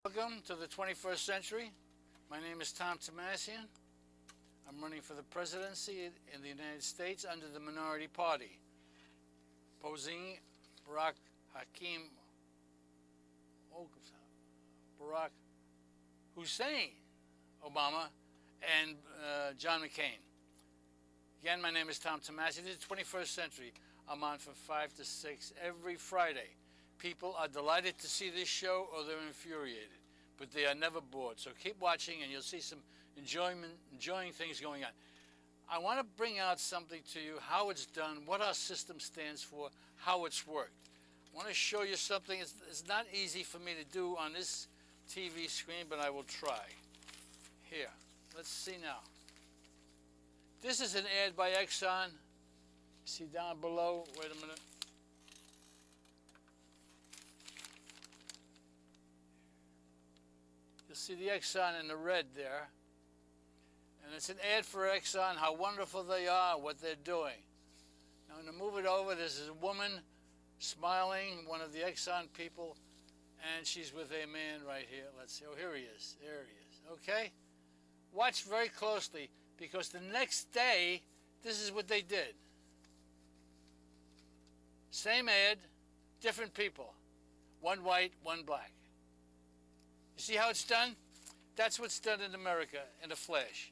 Welcome to the 21st century. My name is Tom Thomassian. I'm running for the presidency in the United States under the minority party, opposing Barack Hussein Obama and John McCain. Again, my name is Tom Thomassian. This is the 21st century. I'm on from 5 to 6 every Friday. People are delighted to see this show or they're infuriated, but they are never bored. So keep watching and you'll see some enjoying things going on. I want to bring out something to you, how it's done, what our system stands for, how it's worked. I want to show you something. It's not easy for me to do on this TV screen, but I will try. Here, let's see now. This is an ad by Exxon. See down below, wait a minute. You'll see the Exxon in the red there. And it's an ad for Exxon, how wonderful they are, what they're doing. Now, I'm going to move it over. This is a woman smiling, one of the Exxon people, and she's with a man right here. Let's see. Oh, here he is. There he is. Okay? Watch very closely, because the next day, this is what they did. Same ad, different people. One white, one black. You see how it's done? That's what's done in America in a flash.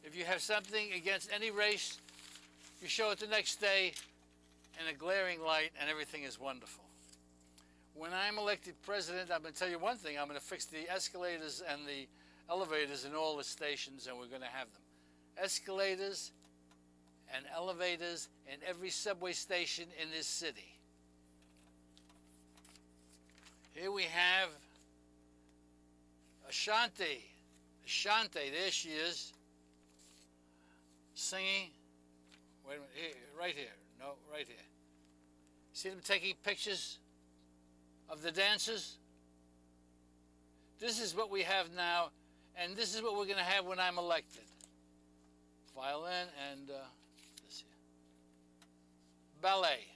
If you have something against any race, you show it the next day in a glaring light, and everything is wonderful. When I'm elected president, I'm going to tell you one thing. I'm going to fix the escalators and the elevators in all the stations, and we're going to have them. Escalators and elevators in every subway station in this city. Here we have Ashanti. Ashanti, there she is, singing. Wait a minute, here, right here. No, right here. See them taking pictures of the dancers? This is what we have now, and this is what we're going to have when I'm elected. Violin and this here. Ballet.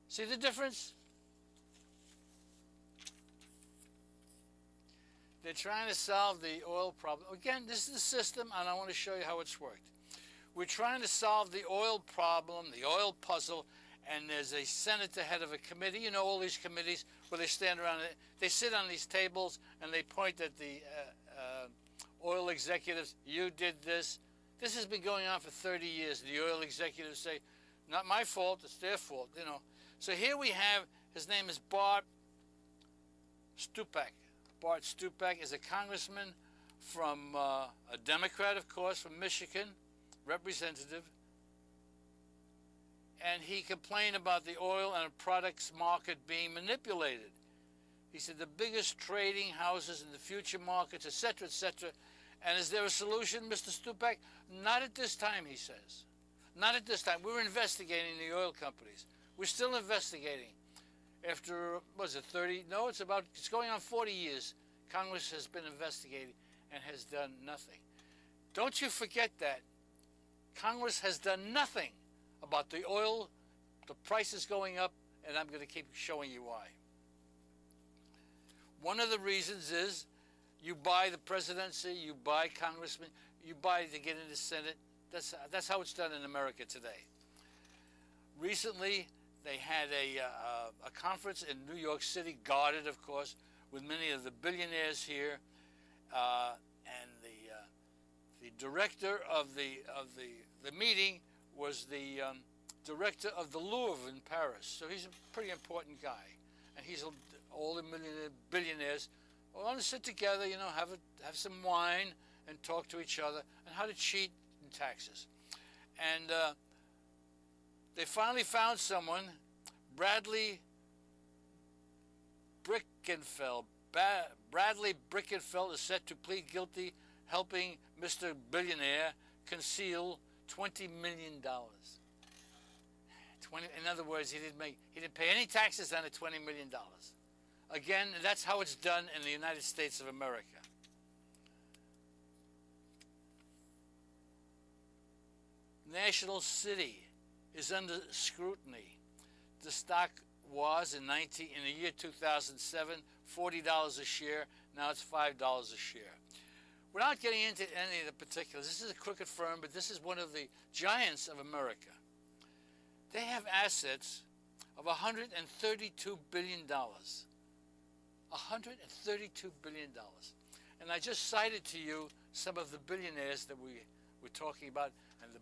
See the difference? They're trying to solve the oil problem. Again, this is the system, and I want to show you how it's worked. We're trying to solve the oil problem, the oil puzzle, and there's a senator head of a committee. You know all these committees where they stand around, they sit on these tables, and they point at the oil executives. You did this. This has been going on for 30 years. The oil executives say, not my fault, it's their fault, you know. So here we have, his name is Bart Stupak. Bart Stupak is a congressman from a Democrat, of course, from Michigan, representative. And he complained about the oil and products market being manipulated. He said the biggest trading houses in the future markets, etc., etc. And is there a solution, Mr. Stupak? Not at this time, he says. Not at this time. We're investigating the oil companies. We're still investigating. After, was it 30? No, it's going on 40 years. Congress has been investigating and has done nothing. Don't you forget that. Congress has done nothing about the oil, the prices going up, and I'm going to keep showing you why. One of the reasons is you buy the presidency, you buy congressmen, you buy to get into the Senate. That's how it's done in America today. Recently, they had a conference in New York City, guarded, of course, with many of the billionaires here, and the director of the meeting was the director of the Louvre in Paris. So he's a pretty important guy, and he's all the billionaires want to sit together, you know, have some wine and talk to each other and how to cheat in taxes. And they finally found someone, Bradley Brickenfeld. Bradley Brickenfeld is set to plead guilty, helping Mr. Billionaire conceal $20 million. In other words, he didn't pay any taxes on the $20 million. Again, that's how it's done in the United States of America. National City is under scrutiny. The stock was in the year 2007 $40 a share. Now it's $5 a share. Without getting into any of the particulars, this is a crooked firm, but this is one of the giants of America. They have assets of $132 billion. $132 billion. And I just cited to you some of the billionaires that we were talking about, and the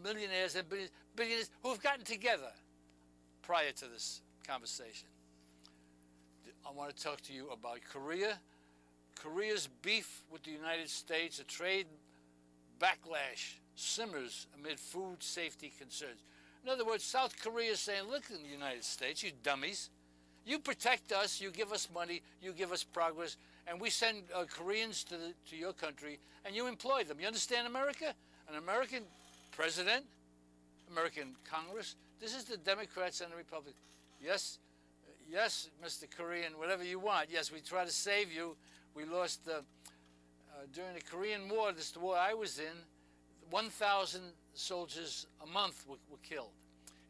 millionaires and billionaires who have gotten together prior to this conversation. I want to talk to you about Korea. Korea's beef with the United States, a trade backlash, simmers amid food safety concerns. In other words, South Korea is saying, look in the United States, you dummies. You protect us, you give us money, you give us progress, and we send Koreans to your country, and you employ them. You understand America? An American president, American Congress. This is the Democrats and the Republicans. Yes, yes, Mr. Korean, whatever you want. Yes, we try to save you. We lost, during the Korean War, this is the war I was in, 1,000 soldiers a month were killed.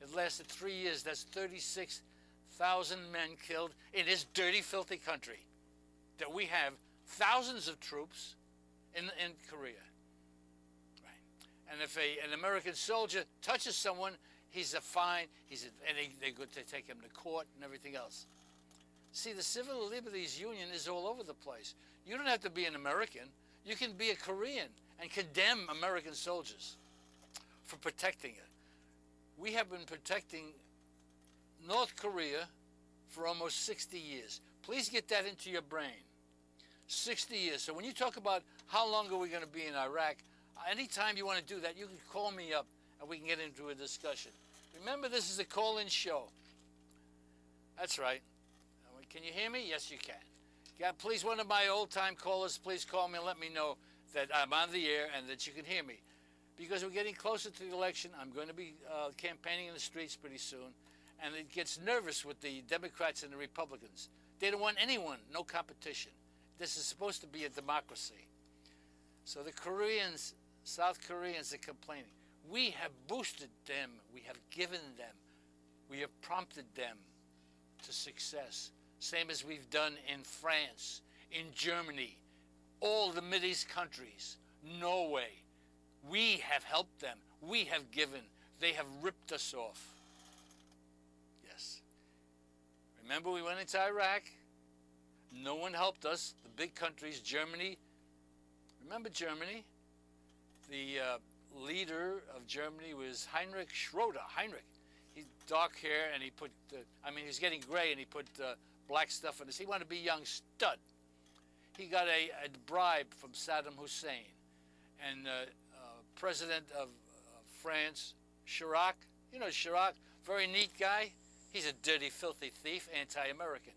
It lasted 3 years. That's 36,000 men killed in this dirty, filthy country that we have thousands of troops in Korea. Right. And if an American soldier touches someone, he's a fine, and they go to take him to court and everything else. See, the Civil Liberties Union is all over the place. You don't have to be an American. You can be a Korean and condemn American soldiers for protecting it. We have been protecting North Korea for almost 60 years. Please get that into your brain. 60 years. So when you talk about how long are we going to be in Iraq, anytime you want to do that, you can call me up and we can get into a discussion. Remember, this is a call-in show. That's right. Can you hear me? Yes, you can. Yeah, please, one of my old-time callers, please call me and let me know that I'm on the air and that you can hear me. Because we're getting closer to the election. I'm going to be campaigning in the streets pretty soon. And it gets nervous with the Democrats and the Republicans. They don't want anyone, no competition. This is supposed to be a democracy. So the Koreans, South Koreans are complaining. We have boosted them. We have given them. We have prompted them to success. Same as we've done in France, in Germany, all the Mideast countries, Norway. We have helped them. We have given. They have ripped us off. Yes. Remember, we went into Iraq. No one helped us. The big countries, Germany. Remember Germany? The leader of Germany was Heinrich Schroeder. Heinrich. He dark hair, and he put, he was getting gray, and he put black stuff on his. He wanted to be a young stud. He got a bribe from Saddam Hussein. And President of France, Chirac, you know Chirac, very neat guy. He's a dirty, filthy thief, anti-American.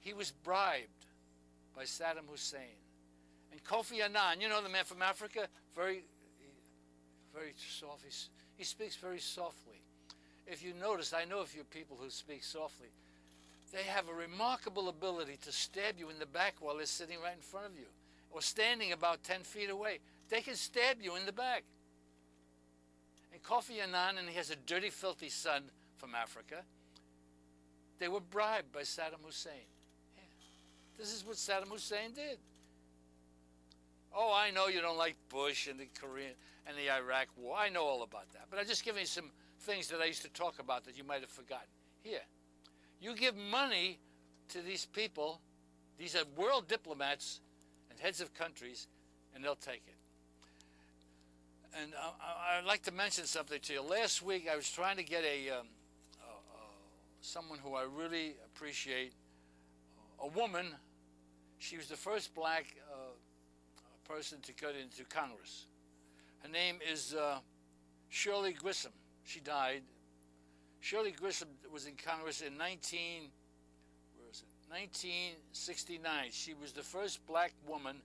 He was bribed by Saddam Hussein. And Kofi Annan, you know the man from Africa, very soft. He speaks very softly. If you notice, I know a few people who speak softly. They have a remarkable ability to stab you in the back while they're sitting right in front of you, or standing about 10 feet away. They can stab you in the back. And Kofi Annan, and he has a dirty, filthy son from Africa, they were bribed by Saddam Hussein. Yeah. This is what Saddam Hussein did. Oh, I know you don't like Bush and the Korean and the Iraq war. I know all about that. But I'm just giving you some things that I used to talk about that you might have forgotten. Here, you give money to these people. These are world diplomats and heads of countries, and they'll take it. And I'd like to mention something to you. Last week, I was trying to get someone who I really appreciate, a woman. She was the first black person to get into Congress. Her name is Shirley Grissom. She died. Shirley Grissom was in Congress in 1969. She was the first black woman